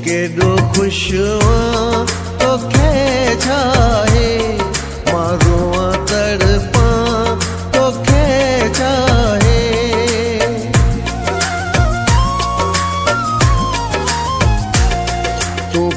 केॾो ख़ुशि हुआं तोखे छाहे, मां रोआं तड़पां तोखे छाहे। तूं